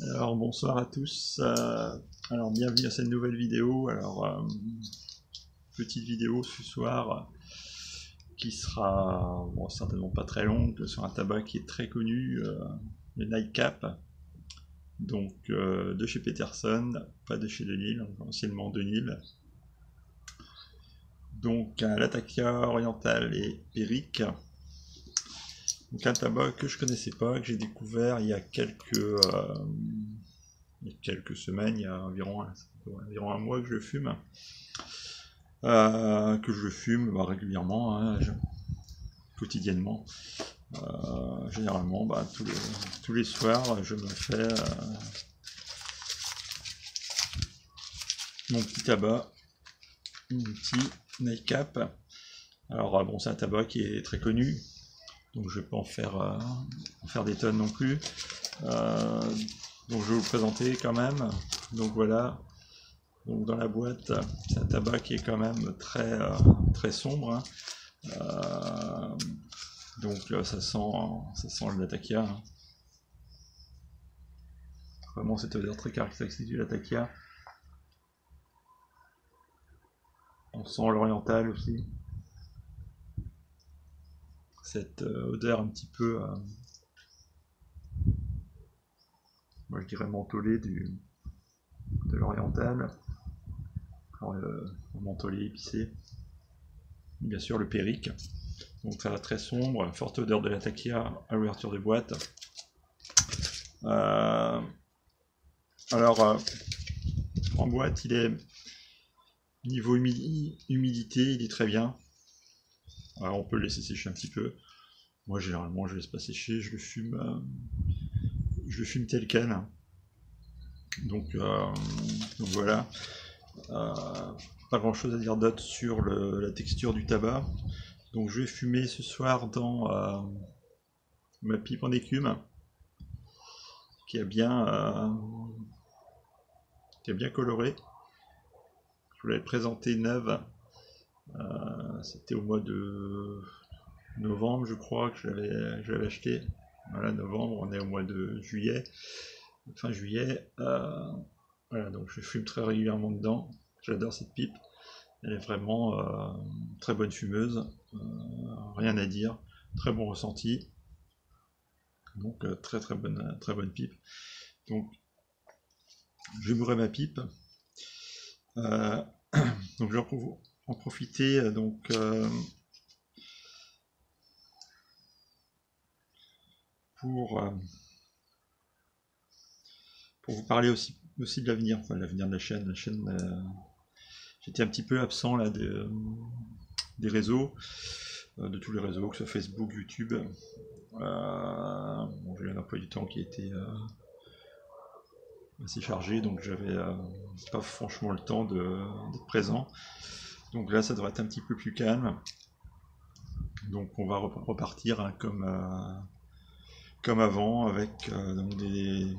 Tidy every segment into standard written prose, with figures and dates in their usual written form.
Alors bonsoir à tous, alors bienvenue à cette nouvelle vidéo. Petite vidéo ce soir qui sera bon, certainement pas très longue, sur un tabac qui est très connu, le Nightcap, donc de chez Peterson, pas de chez Denil, anciennement Denil. Donc un Latakia oriental et Eric. Donc un tabac que je connaissais pas, que j'ai découvert il y a quelques semaines, il y a environ un mois que je fume. Régulièrement, hein, quotidiennement. Généralement, tous les soirs, je me fais mon petit tabac, mon petit Nightcap. Alors bon, c'est un tabac qui est très connu, donc je ne vais pas en faire des tonnes non plus. Donc je vais vous le présenter quand même. Donc voilà. Donc dans la boîte, c'est un tabac qui est quand même très sombre. Hein. Donc ça sent le Latakia. Hein. Vraiment cette odeur très caractéristique du Latakia. On sent l'oriental aussi. Cette odeur un petit peu, moi je dirais mentholée de l'oriental. Mentholé épicé. Bien sûr le Périque. Donc ça va très sombre, forte odeur de Latakia à l'ouverture de boîte. En boîte, il est niveau humidité, il est très bien. Alors, on peut le laisser sécher un petit peu. Moi, généralement, je ne laisse pas sécher, je le fume tel quel. Donc voilà. Pas grand chose à dire d'autre sur la texture du tabac. Donc je vais fumer ce soir dans ma pipe en écume qui a bien coloré. Je vous l'avais présenté neuve. C'était au mois de novembre, je crois, que je l'avais acheté. Voilà, novembre, on est au mois de juillet, fin juillet. Voilà, donc je fume très régulièrement dedans. J'adore cette pipe. Elle est vraiment très bonne fumeuse. Rien à dire. Très bon ressenti. Donc très bonne pipe. Donc je vais bourrer ma pipe. Donc je vais en profiter pour vous parler aussi de l'avenir, enfin l'avenir de la chaîne. J'étais un petit peu absent là des réseaux, de tous les réseaux, que ce soit Facebook, YouTube. Bon, j'ai eu un emploi du temps qui était assez chargé, donc j'avais pas franchement le temps d'être présent. Donc là, ça devrait être un petit peu plus calme. Donc on va repartir hein, comme avant, avec des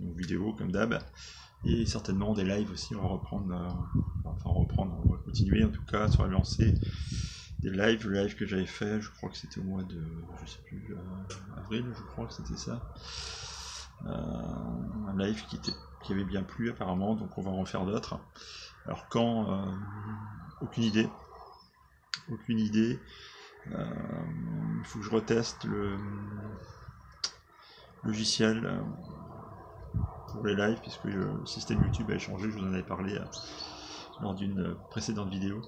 vidéos comme d'hab, et certainement des lives aussi. On va on va continuer en tout cas sur la lancée des lives. Le live que j'avais fait, je crois que c'était au mois de, je sais plus, avril, je crois que c'était ça. Un live qui avait bien plu apparemment, donc on va en faire d'autres. Alors quand, aucune idée. Il faut que je reteste le logiciel pour les lives, puisque le système YouTube a changé, je vous en avais parlé lors d'une précédente vidéo.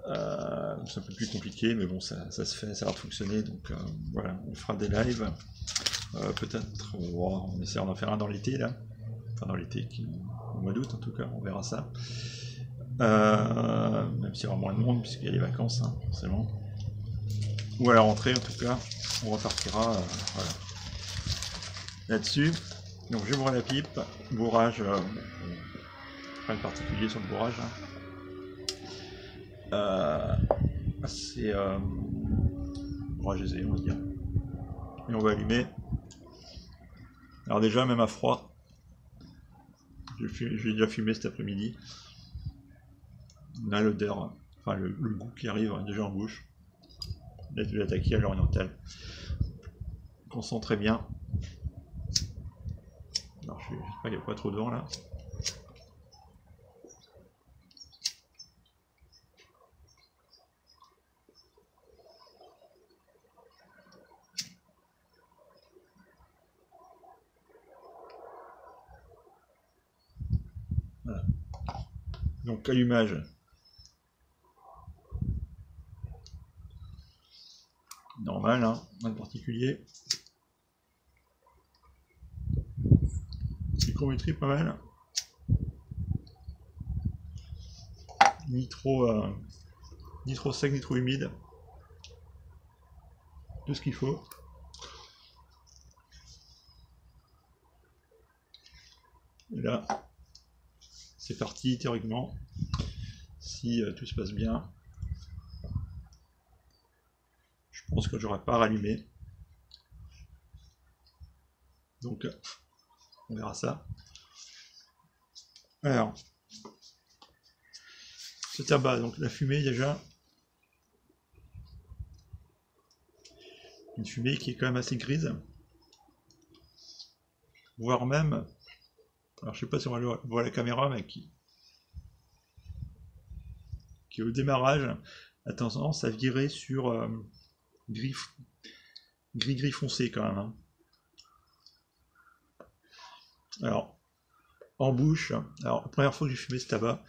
C'est un peu plus compliqué, mais bon, ça se fait, ça va fonctionner, donc voilà, on fera des lives. Peut-être, on essaiera d'en faire un dans l'été, là. Enfin, dans l'été, au mois d'août en tout cas, on verra ça. Même s'il y aura moins de monde, puisqu'il y a les vacances, hein, forcément. Ou à la rentrée, en tout cas, on repartira voilà, là-dessus. Donc je bourre la pipe, bourrage, rien de particulier sur le bourrage. Hein. C'est bourrage aisé, on va dire. Et on va allumer. Alors déjà, même à froid, j'ai déjà fumé cet après-midi. On a l'odeur, enfin le goût qui arrive hein, déjà en bouche. Là, de l'attaquer à l'oriental. On sent très bien. Alors Il n'y a pas trop de vent là. Voilà. Donc allumage. Normal, hein, rien de particulier. Psychrométrie pas mal. Ni trop sec, ni trop humide. Tout ce qu'il faut. Et là, c'est parti théoriquement. Si tout se passe bien. Je pense que j'aurais pas rallumé. Donc, on verra ça. Alors, ce tabac, donc la fumée déjà. Une fumée qui est quand même assez grise. Voire même, alors je sais pas si on voit la caméra, mais qui au démarrage a tendance à virer sur gris foncé quand même. Hein. Alors, en bouche, alors la première fois que j'ai fumé ce tabac,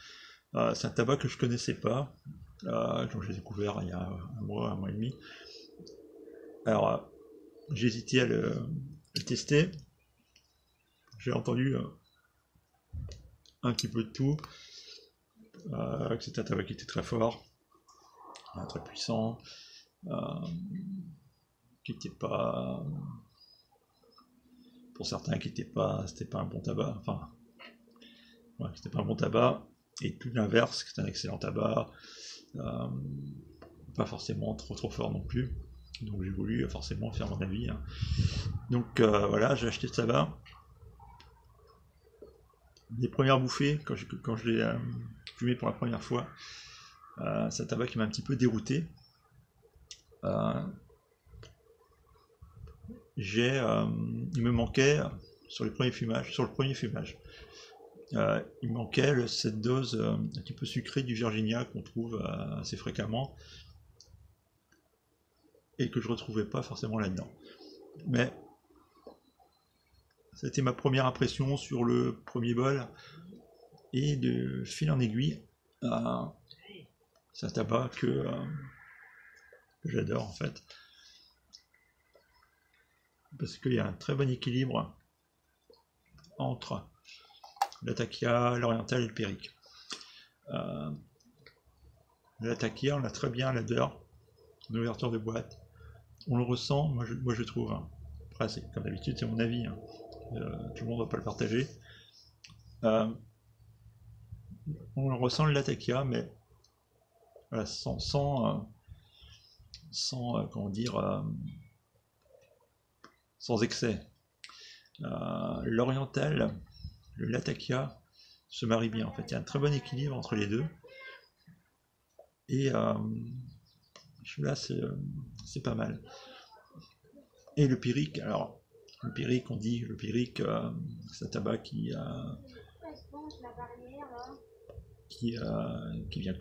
c'est un tabac que je connaissais pas, donc j'ai découvert il y a un mois et demi. Alors, j'ai hésité à le tester. J'ai entendu un petit peu de tout, que c'était un tabac qui était très fort, très puissant, qui n'était pas, pour certains, c'était pas un bon tabac, enfin, ouais, c'était pas un bon tabac, et tout l'inverse, c'était un excellent tabac, pas forcément trop fort non plus, donc j'ai voulu forcément faire mon avis. Hein. Donc voilà, j'ai acheté ce tabac. Les premières bouffées, quand je l'ai fumé pour la première fois, c'est un tabac qui m'a un petit peu dérouté. Il me manquait sur le premier fumage, il me manquait cette dose un petit peu sucrée du Virginia qu'on trouve assez fréquemment et que je retrouvais pas forcément là-dedans. Mais c'était ma première impression sur le premier bol et de fil en aiguille, c'est un tabac que j'adore en fait. Parce qu'il y a un très bon équilibre entre l'Atakia, l'Oriental et le Périque. L'Atakia, on a très bien l'odeur, l'ouverture de boîte. On le ressent, moi je trouve. Hein. Après, comme d'habitude, c'est mon avis. Hein. Tout le monde ne va pas le partager. On le ressent le Latakia, mais voilà, sans comment dire, sans excès. L'Oriental, le Latakia se marie bien. En fait, il y a un très bon équilibre entre les deux. Et là, c'est pas mal. Et le Pyrrhic, alors, le Pyrrhic, on dit, le Pyrrhic, c'est un tabac qui vient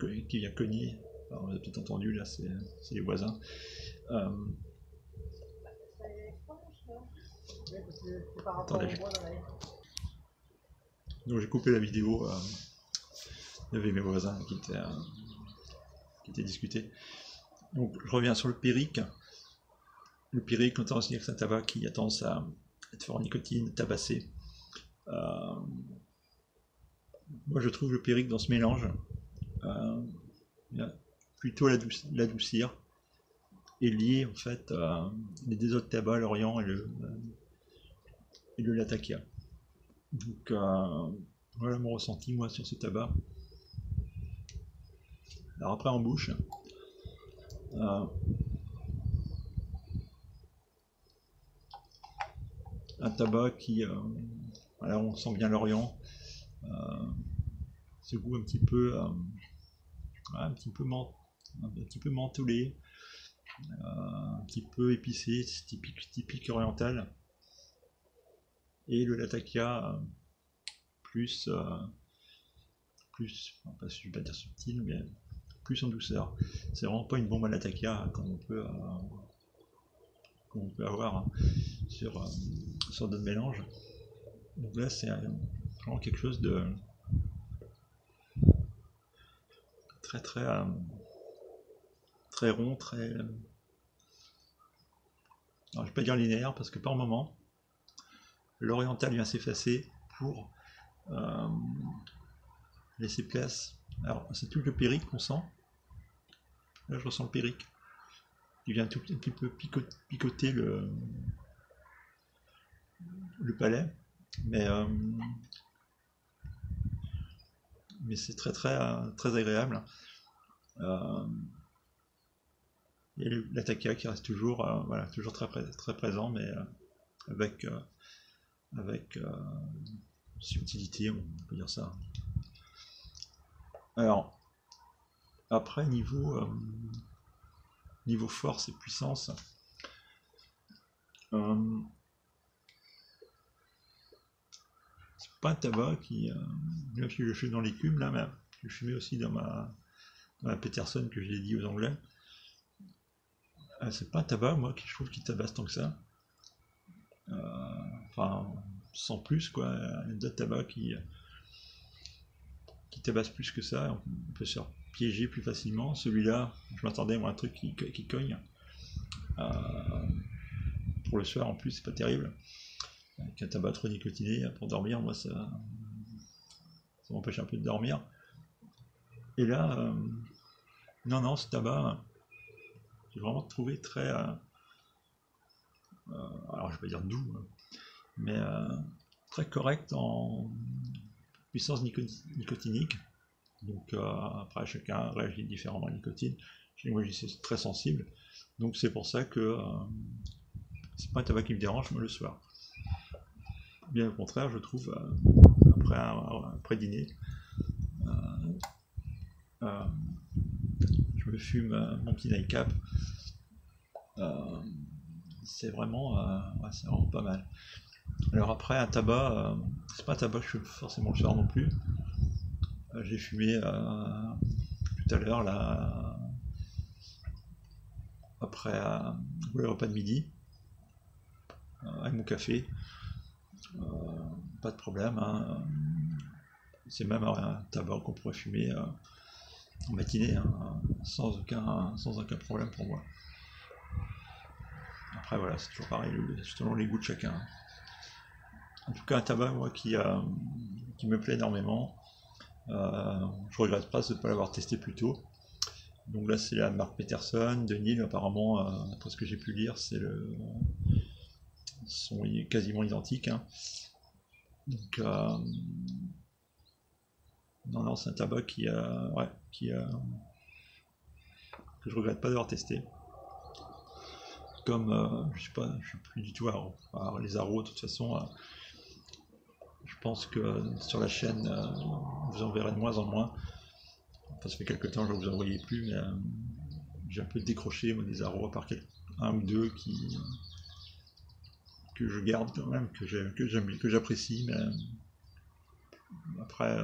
cogner. Alors, on a peut-être entendu, là, c'est les voisins. Attendez, donc j'ai coupé la vidéo. Il y avait mes voisins qui étaient discutés. Donc je reviens sur le Pyrrhic. Le Pyrrhic, on entend aussi que c'est un tabac qui a tendance à être fort en nicotine, tabassé. Moi je trouve le Pyrrhic dans ce mélange plutôt l'adoucir et lier en fait les deux autres tabacs, l'Orient et le Latakia. Donc voilà mon ressenti moi sur ce tabac. Alors après en bouche, un tabac qui, voilà, on sent bien l'Orient, ce goût un petit peu mentholé, un petit peu épicé, typique oriental, et le Latakia plus, enfin, je vais pas dire subtil, mais plus en douceur. C'est vraiment pas une bombe à l'Atakia comme on peut avoir hein, sur d'autres mélanges. Donc là, c'est vraiment quelque chose de très rond, très... Alors, je vais pas dire linéaire parce que par moment, l'oriental vient s'effacer pour laisser place. Alors, c'est tout le périque qu'on sent. Là, je ressens le périque. Il vient un petit peu picoter le palais. Mais c'est très agréable. Et l'Atakia qui reste toujours, voilà, toujours très présent, mais avec subtilité, on peut dire ça. Alors, après, niveau force et puissance, c'est pas un tabac qui, même si je fume dans l'écume, là, mais je fumais aussi dans ma Peterson que j'ai dit aux Anglais. C'est pas un tabac, moi, je trouve qu'il tabasse tant que ça. Enfin, sans plus, quoi. Il y a d'autres tabacs qui tabassent plus que ça. On peut se faire piéger plus facilement. Celui-là, je m'attendais à un truc qui cogne. Pour le soir, en plus, c'est pas terrible. Avec un tabac trop nicotiné, pour dormir, moi, ça m'empêche un peu de dormir. Et là, non, ce tabac, j'ai vraiment trouvé très... alors, je vais pas dire doux, hein, mais très correct en puissance nicotinique. Donc après, chacun réagit différemment à la nicotine. Chez moi, c'est très sensible. Donc c'est pour ça que c'est pas un tabac qui me dérange, moi, le soir. Bien au contraire, je trouve, après dîner, je me fume mon petit nightcap. C'est vraiment pas mal. Alors après, un tabac, c'est pas un tabac que je fume forcément le soir non plus. J'ai fumé tout à l'heure, là, après le repas de midi, avec mon café. Pas de problème. Hein. C'est même un tabac qu'on pourrait fumer en matinée, hein, sans aucun problème pour moi. Après voilà, c'est toujours pareil, selon les goûts de chacun. En tout cas, un tabac moi qui me plaît énormément. Je regrette pas de ne pas l'avoir testé plus tôt. Donc là c'est la marque Peterson, de Nil apparemment, après ce que j'ai pu lire, sont quasiment identiques. Hein. Donc non, c'est un tabac que je regrette pas d'avoir testé. Comme je sais plus du tout à les arrows, de toute façon. Je pense que sur la chaîne, vous en verrez de moins en moins. Enfin, ça fait quelques temps que je ne vous en voyais plus, mais j'ai un peu décroché moi, des arrows, à part un ou deux que je garde quand même, que j'apprécie, mais après,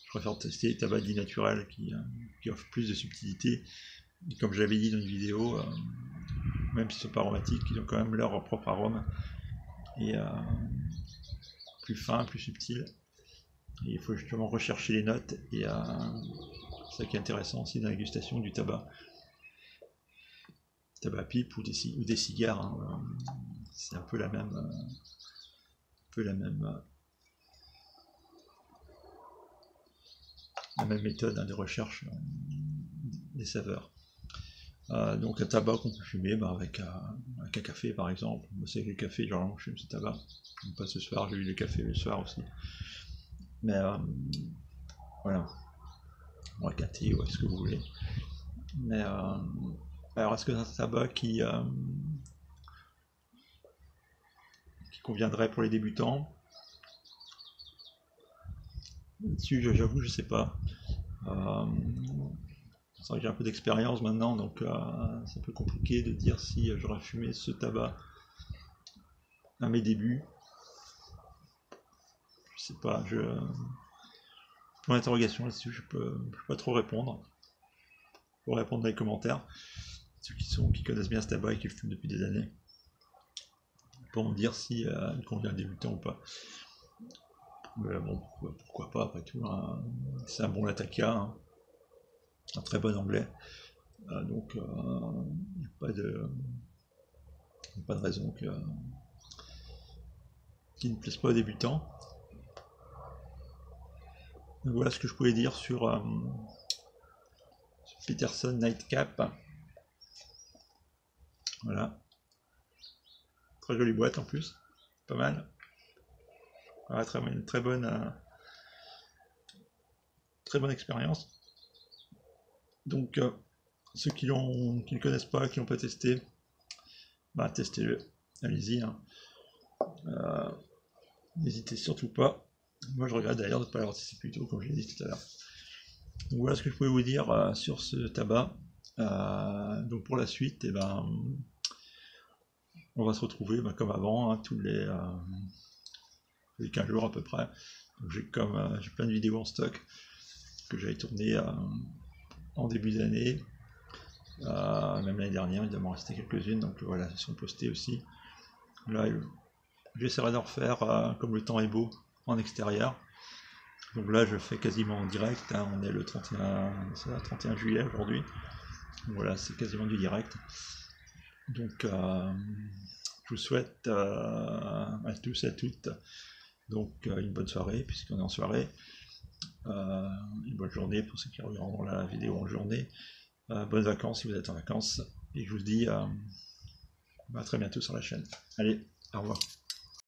je préfère tester les tabacs dits naturels qui offrent plus de subtilité. Et comme j'avais dit dans une vidéo, même s'ils ne sont pas aromatiques, ils ont quand même leur propre arôme. Et plus fin, plus subtil. Et il faut justement rechercher les notes, et c'est ça qui est intéressant aussi dans la dégustation du tabac. Tabac pipe ou des cigares, hein, c'est un peu la même méthode hein, de recherche des saveurs. Donc un tabac qu'on peut fumer avec un café par exemple. Moi c'est le café, genre je fume ce tabac. Pas ce soir, j'ai eu le café le soir aussi. Mais voilà. Ou un thé, ou ce que vous voulez. Mais alors est-ce que c'est un tabac qui conviendrait pour les débutants? Là-dessus, j'avoue, je sais pas. C'est vrai que j'ai un peu d'expérience maintenant, donc c'est un peu compliqué de dire si j'aurais fumé ce tabac à mes débuts. sais pas, point d'interrogation là-dessus, je peux pas trop répondre. Pour répondre dans les commentaires, ceux qui connaissent bien ce tabac et qui le fument depuis des années, pour me dire si il convient à débutant ou pas. Mais bon, pourquoi pas après tout, hein. C'est un bon Latakia, hein. Un très bon anglais, donc il n'y a pas de raison qu'il ne plaise pas aux débutants. Donc voilà ce que je pouvais dire sur Peterson Nightcap. Voilà. Très jolie boîte en plus. Pas mal. Voilà, une très bonne expérience. Donc ceux qui ne connaissent pas, qui n'ont pas testé, bah testez-le. Allez-y, hein. N'hésitez surtout pas. Moi je regrette d'ailleurs de ne pas l'avoir testé plus tôt, comme je l'ai dit tout à l'heure. Donc voilà ce que je pouvais vous dire sur ce tabac. Donc pour la suite, on va se retrouver comme avant, hein, tous les 15 jours à peu près. J'ai plein de vidéos en stock que j'avais tournées en début d'année, même l'année dernière, il doit m'en rester quelques-unes, donc voilà, elles sont postées aussi. Là, j'essaierai d'en refaire comme le temps est beau en extérieur. Donc là, je fais quasiment en direct, hein, on est le 31 juillet aujourd'hui. Voilà, c'est quasiment du direct. Donc, je vous souhaite à tous et à toutes donc une bonne soirée, puisqu'on est en soirée. Une bonne journée pour ceux qui regarderont la vidéo en journée. Bonnes vacances si vous êtes en vacances. Et je vous dis à très bientôt sur la chaîne. Allez, au revoir.